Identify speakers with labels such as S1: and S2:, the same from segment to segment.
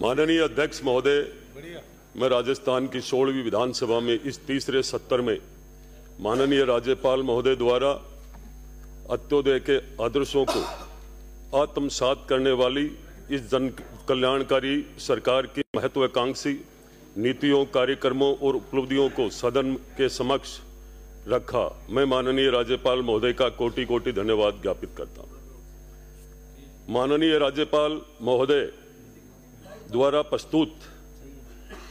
S1: माननीय अध्यक्ष महोदय, मैं राजस्थान की 16वीं विधानसभा में इस तीसरे सत्र में माननीय राज्यपाल महोदय द्वारा अंत्योदय के आदर्शों को आत्मसात करने वाली इस जन कल्याणकारी सरकार की महत्वाकांक्षी नीतियों, कार्यक्रमों और उपलब्धियों को सदन के समक्ष रखा। मैं माननीय राज्यपाल महोदय का कोटि कोटि धन्यवाद ज्ञापित करता हूं। माननीय राज्यपाल महोदय द्वारा प्रस्तुत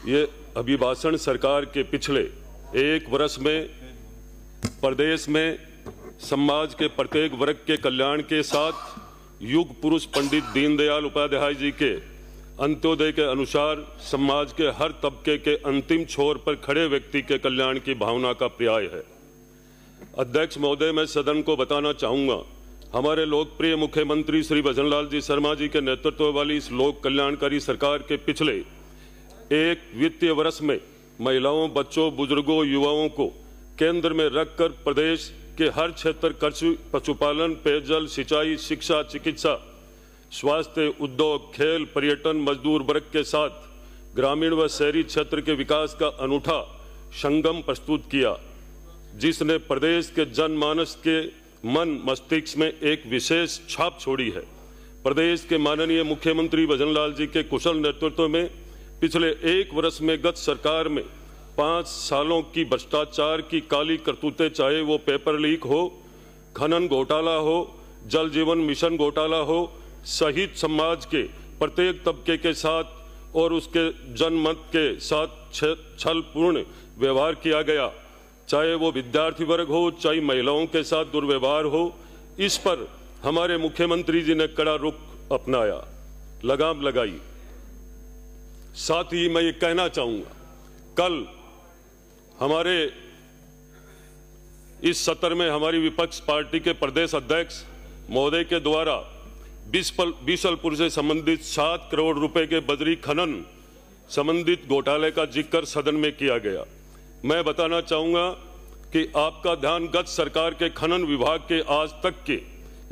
S1: ये अभिभाषण सरकार के पिछले एक वर्ष में प्रदेश में समाज के प्रत्येक वर्ग के कल्याण के साथ युग पुरुष पंडित दीनदयाल उपाध्याय जी के अंत्योदय के अनुसार समाज के हर तबके के अंतिम छोर पर खड़े व्यक्ति के कल्याण की भावना का पर्याय है। अध्यक्ष महोदय, मैं सदन को बताना चाहूंगा, हमारे लोकप्रिय मुख्यमंत्री श्री भजनलाल जी शर्मा जी के नेतृत्व वाली इस लोक कल्याणकारी सरकार के पिछले एक वित्तीय वर्ष में महिलाओं, बच्चों, बुजुर्गों, युवाओं को केंद्र में रखकर प्रदेश के हर क्षेत्र कृषि, पशुपालन, पेयजल, सिंचाई, शिक्षा, चिकित्सा, स्वास्थ्य, उद्योग, खेल, पर्यटन, मजदूर वर्ग के साथ ग्रामीण व शहरी क्षेत्र के विकास का अनूठा संगम प्रस्तुत किया, जिसने प्रदेश के जनमानस के मन मस्तिष्क में एक विशेष छाप छोड़ी है। प्रदेश के माननीय मुख्यमंत्री भजनलाल जी के कुशल नेतृत्व में पिछले एक वर्ष में गत सरकार में 5 सालों की भ्रष्टाचार की काली करतूतें, चाहे वो पेपर लीक हो, खनन घोटाला हो, जल जीवन मिशन घोटाला हो, सहित समाज के प्रत्येक तबके के साथ और उसके जनमत के साथ छलपूर्ण व्यवहार किया गया, चाहे वो विद्यार्थी वर्ग हो, चाहे महिलाओं के साथ दुर्व्यवहार हो। इस पर हमारे मुख्यमंत्री जी ने कड़ा रुख अपनाया, लगाम लगाई। साथ ही मैं ये कहना चाहूंगा, कल हमारे इस सत्र में हमारी विपक्ष पार्टी के प्रदेश अध्यक्ष महोदय के द्वारा बीसलपुर से संबंधित 7 करोड़ रुपए के बजरी खनन संबंधित घोटाले का जिक्र सदन में किया गया। मैं बताना चाहूंगा कि आपका ध्यान गत सरकार के खनन विभाग के आज तक के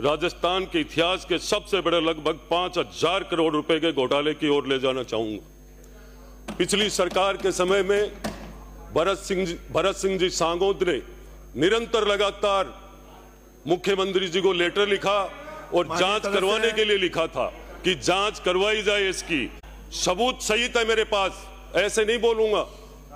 S1: राजस्थान के इतिहास के सबसे बड़े लगभग 5000 करोड़ रुपए के घोटाले की ओर ले जाना चाहूंगा। पिछली सरकार के समय में भरत सिंह जी सांगोद ने निरंतर लगातार मुख्यमंत्री जी को लेटर लिखा और जांच करवाने के लिए लिखा था कि जांच करवाई जाए। इसकी सबूत सहित है मेरे पास, ऐसे नहीं बोलूंगा,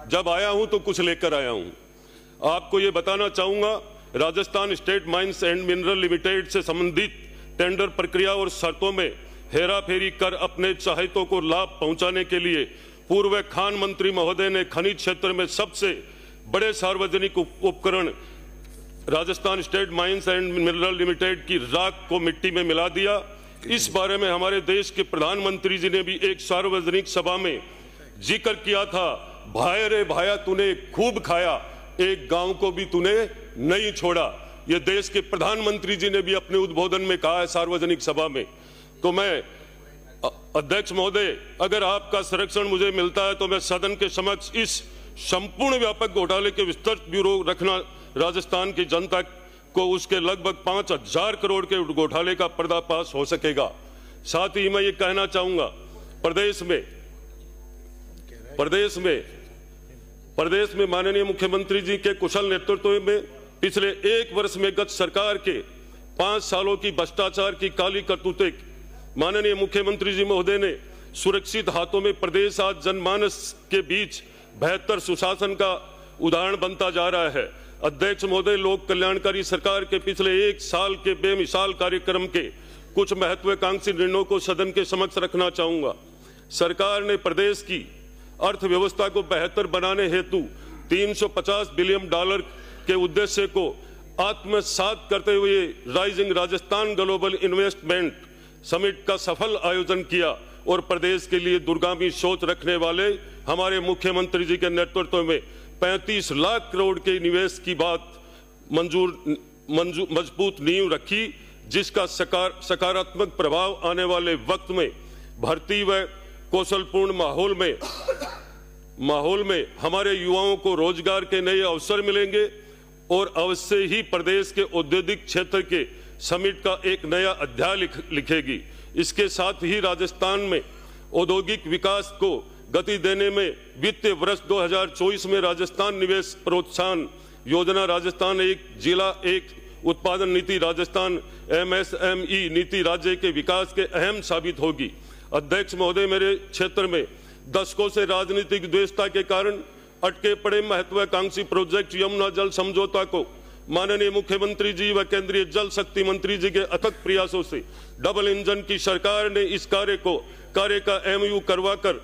S1: जब आया हूं तो कुछ लेकर आया हूं। आपको यह बताना चाहूंगा, Rajasthan state mines and mineral limited से संबंधित टेंडर प्रक्रिया और शर्तों में हेराफेरी कर अपने चाहतों को लाभ पहुंचाने के लिए पूर्व खान मंत्री महोदय ने खनिज क्षेत्र में सबसे बड़े सार्वजनिक उपकरण Rajasthan state mines and mineral limited की राख को मिट्टी में मिला दिया। इस बारे में हमारे देश के प्रधानमंत्री जी ने भी एक सार्वजनिक सभा में जिक्र किया था, भाई रे भाया तूने खूब खाया, एक गांव को भी तूने नहीं छोड़ा। यह देश के प्रधानमंत्री जी ने भी अपने उद्बोधन में कहा है सार्वजनिक सभा में। तो मैं अध्यक्ष महोदय, अगर आपका संरक्षण मुझे मिलता है तो मैं सदन के समक्ष इस संपूर्ण व्यापक घोटाले के विस्तृत ब्यूरो रखना, राजस्थान की जनता को उसके लगभग 5000 करोड़ के घोटाले का पर्दाफाश हो सकेगा। साथ ही मैं ये कहना चाहूंगा, प्रदेश में माननीय मुख्यमंत्री जी के कुशल नेतृत्व में पिछले एक वर्ष में गत सरकार के 5 सालों की भ्रष्टाचार की काली करतूतें माननीय मुख्यमंत्री जी महोदय ने सुरक्षित हाथों में प्रदेश आज जनमानस के बीच बेहतर सुशासन का उदाहरण बनता जा रहा है। अध्यक्ष महोदय, लोक कल्याणकारी सरकार के पिछले एक साल के बेमिसाल कार्यक्रम के कुछ महत्वाकांक्षी निर्णयों को सदन के समक्ष रखना चाहूंगा। सरकार ने प्रदेश की अर्थव्यवस्था को बेहतर बनाने हेतु $350 बिलियन के उद्देश्य को आत्मसात करते हुए rising Rajasthan global investment summit का सफल आयोजन किया और प्रदेश के लिए दूरगामी सोच रखने वाले हमारे मुख्यमंत्री जी के नेतृत्व में 35 लाख करोड़ के निवेश की बात मजबूत नींव रखी, जिसका सकारात्मक प्रभाव आने वाले वक्त में भर्ती व कौशलपूर्ण माहौल में हमारे युवाओं को रोजगार के नए अवसर मिलेंगे और अवश्य ही प्रदेश के औद्योगिक क्षेत्र के समिट का एक नया अध्याय लिखेगी। इसके साथ ही राजस्थान में औद्योगिक विकास को गति देने में वित्तीय वर्ष 2024 में राजस्थान निवेश प्रोत्साहन योजना, राजस्थान एक जिला एक उत्पादन नीति, राजस्थान MSME नीति राज्य के विकास के अहम साबित होगी। अध्यक्ष महोदय, मेरे क्षेत्र में दशकों से राजनीतिक द्वेषता के कारण अटके पड़े महत्वाकांक्षी प्रोजेक्ट यमुना जल समझौता को माननीय मुख्यमंत्री जी व केंद्रीय जल शक्ति मंत्री जी के अथक प्रयासों से डबल इंजन की सरकार ने इस कार्य का MOU करवाकर,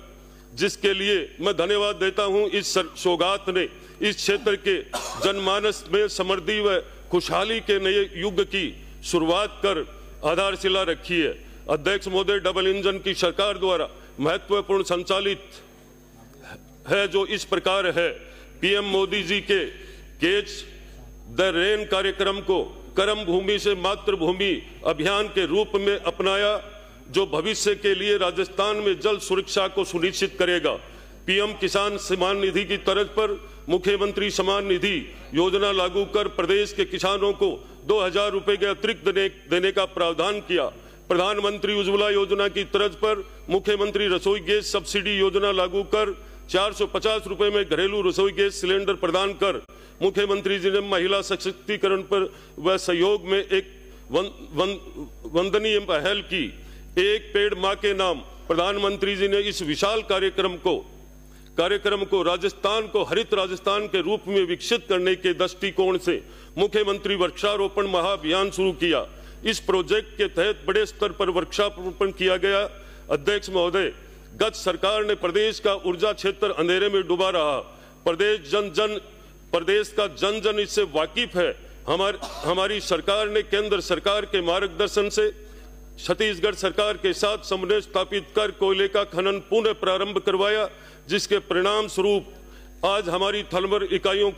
S1: जिसके लिए मैं धन्यवाद देता हूं, इस सौगात ने इस क्षेत्र के जनमानस में समृद्धि व खुशहाली के नए युग की शुरुआत कर आधारशिला रखी है। अध्यक्ष महोदय, डबल इंजन की सरकार द्वारा महत्वपूर्ण संचालित है जो इस प्रकार है। PM मोदी जी के कैच द रेन कार्यक्रम को कर्म भूमि से मातृभूमि अभियान के रूप में अपनाया, जो भविष्य के लिए राजस्थान में जल सुरक्षा को सुनिश्चित करेगा। PM किसान सम्मान निधि की तर्ज पर मुख्यमंत्री सम्मान निधि योजना लागू कर प्रदेश के किसानों को 2000 रुपए के अतिरिक्त देने का प्रावधान किया। प्रधानमंत्री उज्ज्वला योजना की तर्ज पर मुख्यमंत्री रसोई गैस सब्सिडी योजना लागू कर 450 रुपए में घरेलू रसोई गैस सिलेंडर प्रदान कर मुख्यमंत्री जी ने महिला सशक्तिकरण पर व सहयोग में एक वंदनीय पहल की। एक पेड़ मां के नाम प्रधानमंत्री जी ने इस विशाल कार्यक्रम को राजस्थान को हरित राजस्थान के रूप में विकसित करने के दृष्टिकोण से मुख्यमंत्री वृक्षारोपण महाअभियान शुरू किया। इस प्रोजेक्ट के तहत बड़े स्तर पर वृक्षारोपण किया गया। अध्यक्ष महोदय, गत सरकार ने प्रदेश का ऊर्जा क्षेत्र अंधेरे में डूबा रहा। प्रदेश का जन जन इससे वाकिफ है। हमारी सरकार ने केंद्र सरकार के मार्गदर्शन से छत्तीसगढ़ सरकार के साथ समन्वय स्थापित कर कोयले का खनन पुनः प्रारंभ करवाया, जिसके परिणाम स्वरूप आज हमारी थर्मल इकाइयों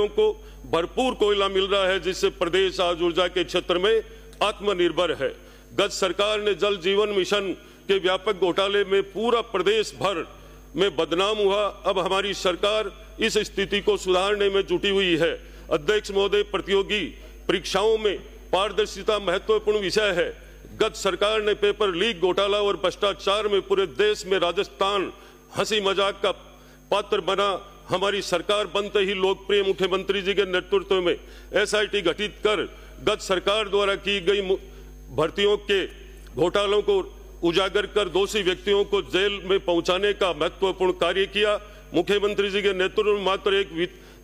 S1: को भरपूर कोयला मिल रहा है, जिससे प्रदेश आज ऊर्जा के क्षेत्र में आत्मनिर्भर है। गत सरकार ने जल जीवन मिशन के व्यापक घोटाले में पूरा प्रदेश भर में बदनाम हुआ। अब हमारी सरकार इस स्थिति को सुधारने में जुटी हुई है। अध्यक्ष महोदय, प्रतियोगी परीक्षाओं में पारदर्शिता महत्वपूर्ण विषय है। गत सरकार ने पेपर लीक घोटाला और भ्रष्टाचार में पूरे देश में राजस्थान हंसी मजाक का पात्र बना। हमारी सरकार बनते ही लोकप्रिय मुख्यमंत्री जी के नेतृत्व में SIT गठित कर गत सरकार द्वारा की गई भर्तियों के घोटालों को उजागर कर दोषी व्यक्तियों को जेल में पहुंचाने का महत्वपूर्ण कार्य किया। मुख्यमंत्री जी के नेतृत्व में मात्र एक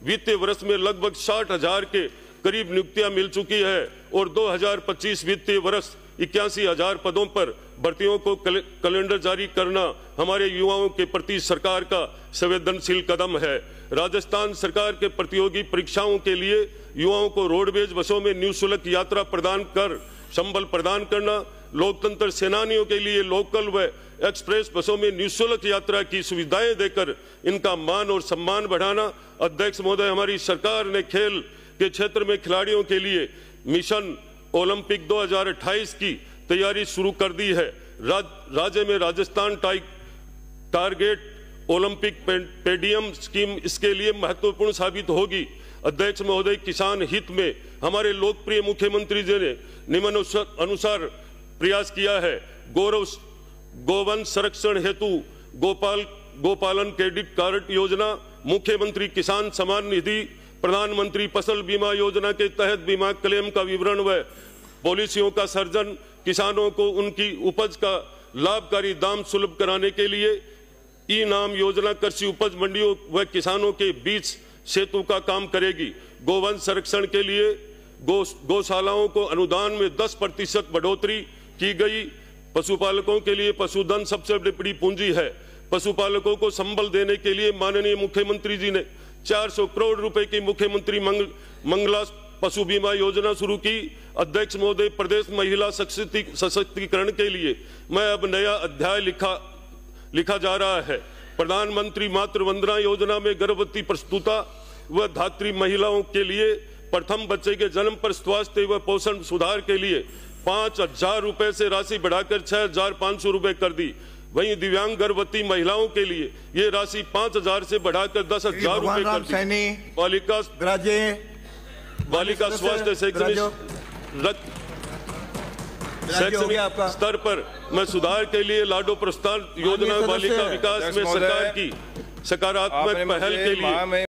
S1: वित्तीय वर्ष में लगभग 60,000 के करीब नियुक्तियां मिल चुकी है और 2025 वित्तीय वर्ष 81,000 पदों पर भर्तियों को कैलेंडर जारी करना हमारे युवाओं के प्रति सरकार का संवेदनशील कदम है। राजस्थान सरकार के प्रतियोगी परीक्षाओं के लिए युवाओं को रोडवेज बसों में निःशुल्क यात्रा प्रदान कर संबल प्रदान करना, लोकतंत्र सेनानियों के लिए लोकल व एक्सप्रेस बसों में निःशुल्क यात्रा की सुविधाएं देकर इनका मान और सम्मान बढ़ाना। अध्यक्ष महोदय, हमारी सरकार ने खेल के क्षेत्र में खिलाड़ियों के लिए मिशन ओलंपिक 2028 की तैयारी शुरू कर दी है। राज्य में राजस्थान टारगेट ओलंपिक पेडियम स्कीम इसके लिए महत्वपूर्ण साबित होगी। अध्यक्ष महोदय, किसान हित में हमारे लोकप्रिय मुख्यमंत्री जी ने निम्नानुसार प्रयास किया है। गोवंश संरक्षण हेतु गोपालन क्रेडिट कार्ड योजना, मुख्यमंत्री किसान सम्मान निधि, प्रधानमंत्री फसल बीमा योजना के तहत बीमा क्लेम का विवरण व पॉलिसियों का सर्जन, किसानों को उनकी उपज का लाभकारी दाम सुलभ कराने के लिए ई-नाम योजना कृषि उपज मंडियों व किसानों के बीच सेतु का काम करेगी। गोवंश संरक्षण के लिए गौशालाओं को अनुदान में 10% बढ़ोतरी की गई। पशुपालकों के लिए पशुधन सबसे बड़ी पूंजी है। पशुपालकों को संबल देने के लिए माननीय मुख्यमंत्री जी ने 400 करोड़ रुपए की मुख्यमंत्री मंगला पशु बीमा योजना शुरू की। अध्यक्ष महोदय, प्रदेश महिला सशक्तिकरण के लिए मैं अब नया अध्याय लिखा जा रहा है। प्रधानमंत्री मातृ वंदना योजना में गर्भवती प्रसूता व धात्री महिलाओं के लिए प्रथम बच्चे के जन्म पर स्वास्थ्य व पोषण सुधार के लिए 5,000 रुपए से राशि बढ़ाकर 6,500 रुपए कर दी। वहीं दिव्यांग गर्भवती महिलाओं के लिए ये राशि 5,000 से बढ़ाकर 10,000 रुपए कर दी। बालिका स्वास्थ्य शैक्षणिक
S2: राज्य हो गया आपका।
S1: स्तर पर मैं सुधार के लिए लाडो प्रस्ताव योजना
S2: सदस्य
S1: बालिका
S2: है।
S1: विकास में सरकार की सकारात्मक पहल के लिए